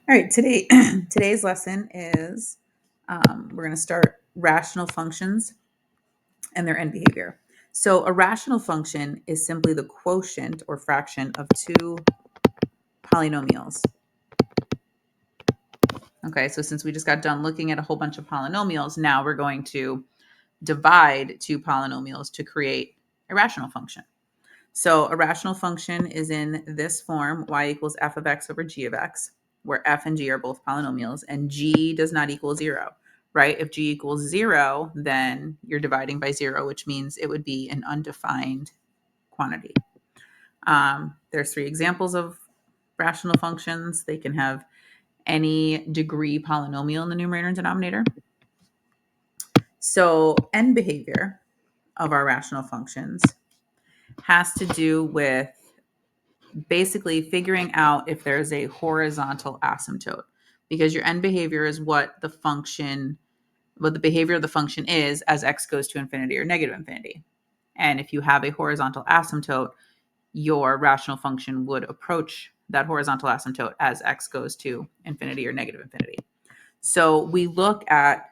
All right, today's lesson is we're going to start rational functions and their end behavior. So a rational function is simply the quotient or fraction of two polynomials. Okay, so since we just got done looking at a whole bunch of polynomials, now we're going to divide two polynomials to create a rational function. So a rational function is in this form, y equals f of x over g of x, where f and g are both polynomials, and g does not equal 0, right? If g equals 0, then you're dividing by 0, which means it would be an undefined quantity. There's three examples of rational functions. They can have any degree polynomial in the numerator and denominator. So end behavior of our rational functions has to do with basically figuring out if there's a horizontal asymptote, because your end behavior is what the behavior of the function is as x goes to infinity or negative infinity. And if you have a horizontal asymptote, your rational function would approach that horizontal asymptote as x goes to infinity or negative infinity. So we look at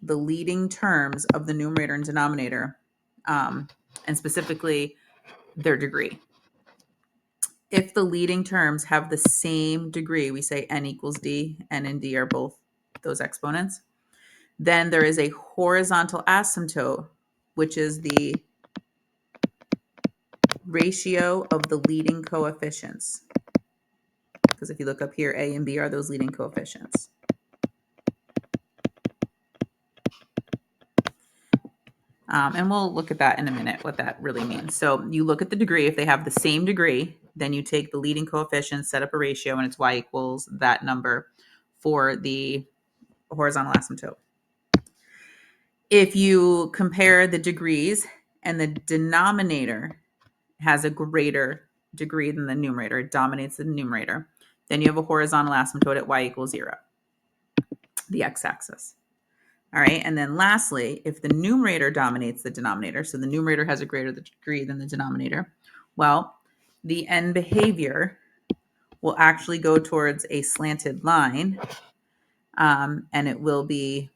the leading terms of the numerator and denominator, and specifically their degree. If the leading terms have the same degree, we say n equals d, n and d are both those exponents, then there is a horizontal asymptote, which is the ratio of the leading coefficients. Because if you look up here, a and b are those leading coefficients. And we'll look at that in a minute, what that really means. So you look at the degree. If they have the same degree, then you take the leading coefficients, set up a ratio, and it's y equals that number for the horizontal asymptote. If you compare the degrees and the denominator has a greater degree than the numerator, it dominates the numerator, then you have a horizontal asymptote at y equals 0, the x-axis. All right, and then lastly, if the numerator dominates the denominator, so the numerator has a greater degree than the denominator, well, the end behavior will actually go towards a slanted line, and it will be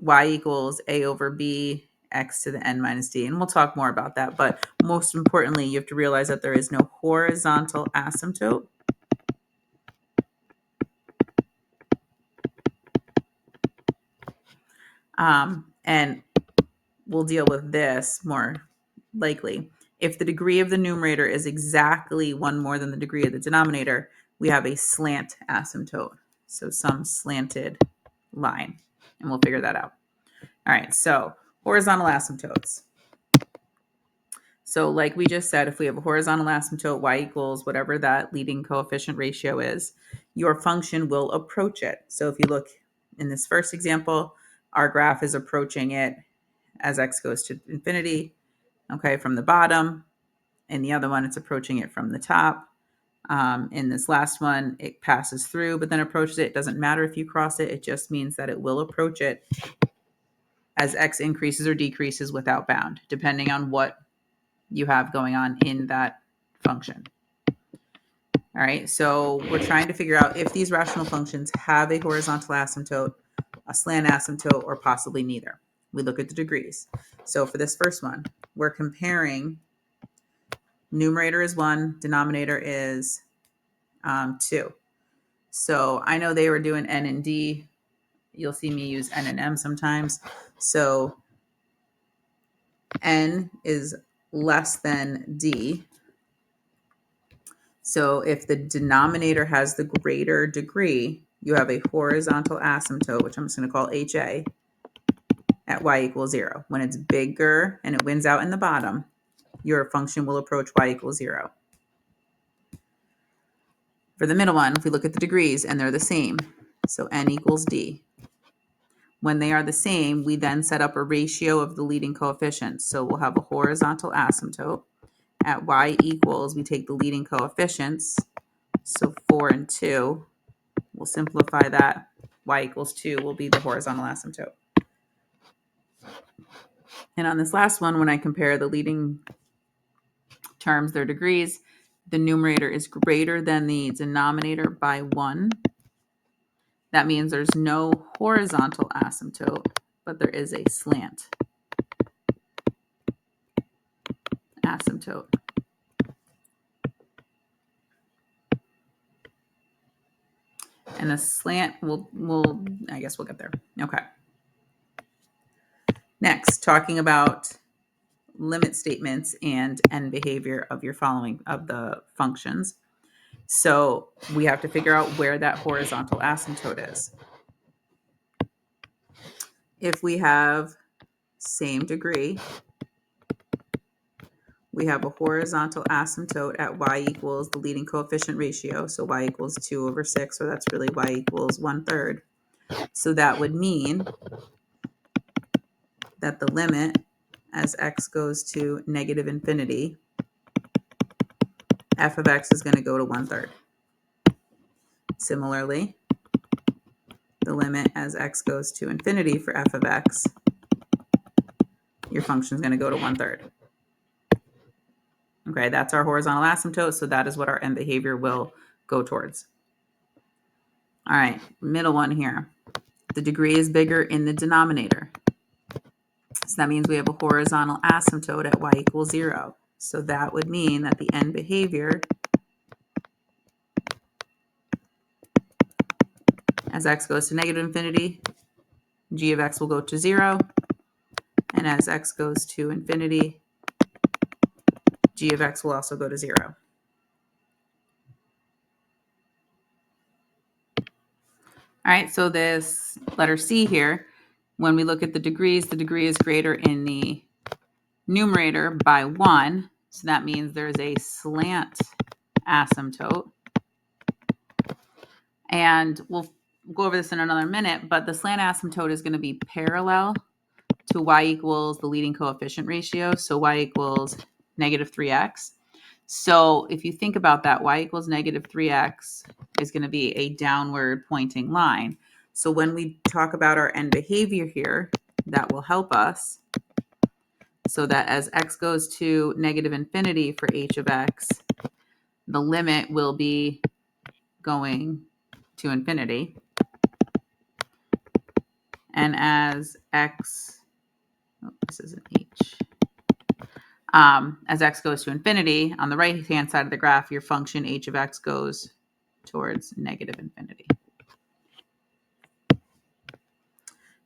y equals a over b x to the n minus d. And we'll talk more about that. But most importantly, you have to realize that there is no horizontal asymptote. And we'll deal with this more likely. If the degree of the numerator is exactly one more than the degree of the denominator, we have a slant asymptote. So some slanted line. And we'll figure that out. All right, so horizontal asymptotes. So like we just said, if we have a horizontal asymptote, y equals whatever that leading coefficient ratio is, your function will approach it. So if you look in this first example, our graph is approaching it as x goes to infinity, okay, from the bottom. In the other one, it's approaching it from the top. In this last one, it passes through, but then approaches it. It doesn't matter if you cross it. It just means that it will approach it as x increases or decreases without bound, depending on what you have going on in that function. All right, so we're trying to figure out if these rational functions have a horizontal asymptote, a slant asymptote, or possibly neither. We look at the degrees. So for this first one, we're comparing numerator is 1, denominator is 2. So I know they were doing n and d. You'll see me use n and m sometimes. So n is less than d. So if the denominator has the greater degree, you have a horizontal asymptote, which I'm just going to call HA, at y equals 0. When it's bigger and it wins out in the bottom, your function will approach y equals 0. For the middle one, if we look at the degrees and they're the same, so n equals d. When they are the same, we then set up a ratio of the leading coefficients. So we'll have a horizontal asymptote at y equals, we take the leading coefficients, so 4 and 2. We'll simplify that. Y equals 2 will be the horizontal asymptote. And on this last one, when I compare the leading terms, their degrees, the numerator is greater than the denominator by 1. That means there's no horizontal asymptote, but there is a slant asymptote. And the slant I guess we'll get there. Okay. Next, talking about limit statements and end behavior of the functions. So we have to figure out where that horizontal asymptote is. If we have same degree, we have a horizontal asymptote at y equals the leading coefficient ratio. So y equals 2 over 6, or that's really y equals 1/3. So that would mean that the limit as x goes to negative infinity, f of x is going to go to 1/3. Similarly, the limit as x goes to infinity for f of x, your function is going to go to 1/3. Okay, that's our horizontal asymptote, so that is what our end behavior will go towards. All right, middle one here. The degree is bigger in the denominator. So that means we have a horizontal asymptote at y equals 0. So that would mean that the end behavior as x goes to negative infinity, g of x will go to 0. And as x goes to infinity, g of x will also go to 0. All right, so this letter C here, when we look at the degree is greater in the numerator by 1. So that means there's a slant asymptote. And we'll go over this in another minute, but the slant asymptote is going to be parallel to y equals the leading coefficient ratio. So y equals negative 3x. So if you think about that, y equals negative 3x is going to be a downward pointing line. So when we talk about our end behavior here, that will help us so that as x goes to negative infinity for h of x, the limit will be going to infinity. And as x, this is an h. As x goes to infinity, on the right-hand side of the graph, your function h of x goes towards negative infinity.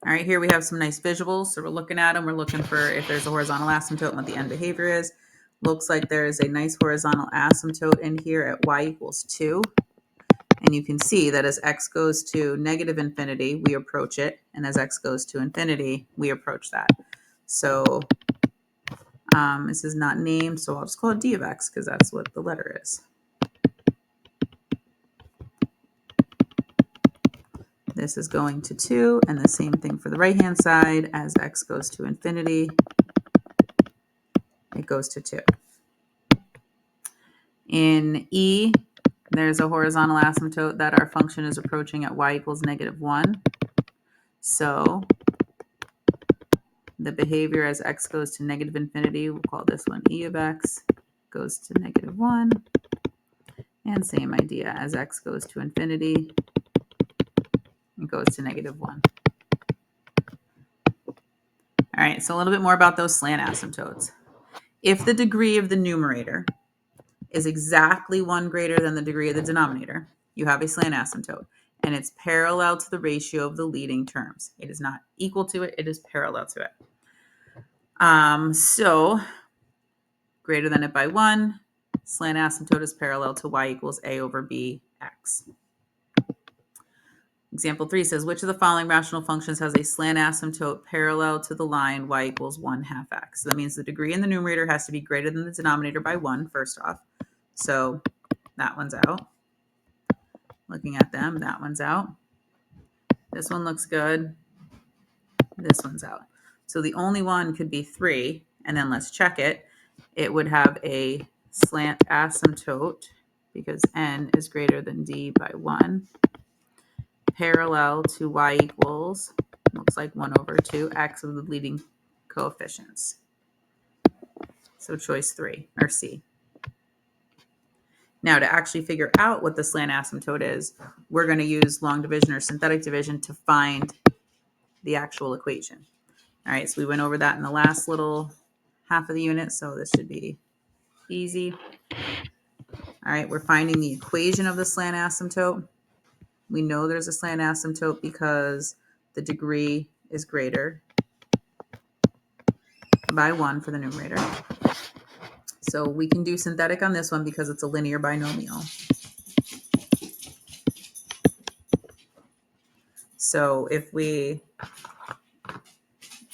All right, here we have some nice visuals. So we're looking at them. We're looking for if there's a horizontal asymptote and what the end behavior is. Looks like there is a nice horizontal asymptote in here at y equals 2. And you can see that as x goes to negative infinity, we approach it. And as x goes to infinity, we approach that. So this is not named, so I'll just call it d of x because that's what the letter is. This is going to 2, and the same thing for the right-hand side. As x goes to infinity, it goes to 2. In E, there's a horizontal asymptote that our function is approaching at y equals negative 1. So the behavior as x goes to negative infinity, we'll call this one e of x, goes to negative 1. And same idea, as x goes to infinity, it goes to negative 1. All right, so a little bit more about those slant asymptotes. If the degree of the numerator is exactly 1 greater than the degree of the denominator, you have a slant asymptote, and it's parallel to the ratio of the leading terms. It is not equal to it, it is parallel to it. So greater than it by 1, slant asymptote is parallel to y equals a over b x. Example 3 says, which of the following rational functions has a slant asymptote parallel to the line y equals 1/2 x? So that means the degree in the numerator has to be greater than the denominator by 1, first off. So that one's out. Looking at them, that one's out. This one looks good. This one's out. So the only one could be 3, and then let's check it. It would have a slant asymptote because n is greater than d by 1, parallel to y equals, looks like 1 over 2 x of the leading coefficients. So choice 3, or C. Now, to actually figure out what the slant asymptote is, we're going to use long division or synthetic division to find the actual equation. All right, so we went over that in the last little half of the unit, so this should be easy. All right, we're finding the equation of the slant asymptote. We know there's a slant asymptote because the degree is greater by 1 for the numerator. So we can do synthetic on this one because it's a linear binomial. So if we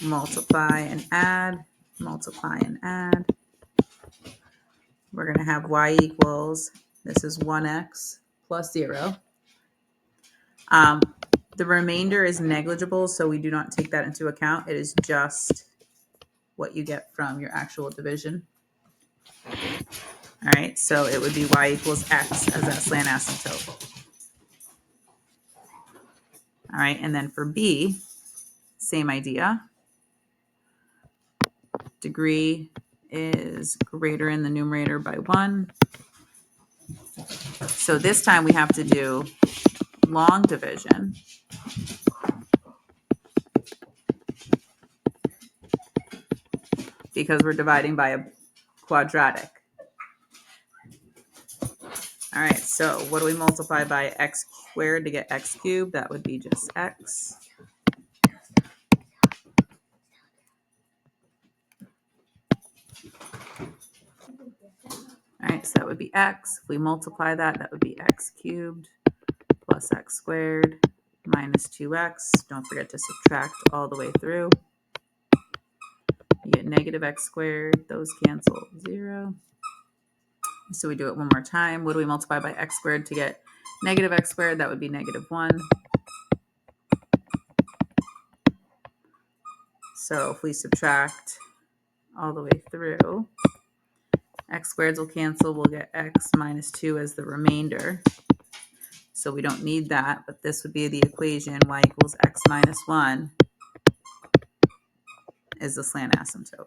multiply and add, we're going to have y equals, this is 1x plus 0. The remainder is negligible, so we do not take that into account. It is just what you get from your actual division. All right, so it would be y equals x as that slant asymptote. All right, and then for b, same idea. Degree is greater in the numerator by 1. So this time we have to do long division. Because we're dividing by a quadratic. All right, so what do we multiply by x squared to get x cubed? That would be just x. All right, so that would be x. If we multiply that, that would be x cubed plus x squared minus 2x. Don't forget to subtract all the way through. You get negative x squared. Those cancel 0. So we do it one more time. What do we multiply by x squared to get negative x squared? That would be negative 1. So if we subtract all the way through, x squareds will cancel. We'll get x minus 2 as the remainder. So we don't need that, but this would be the equation. Y equals x minus 1 is the slant asymptote.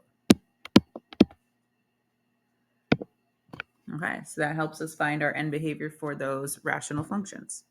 Okay, so that helps us find our end behavior for those rational functions.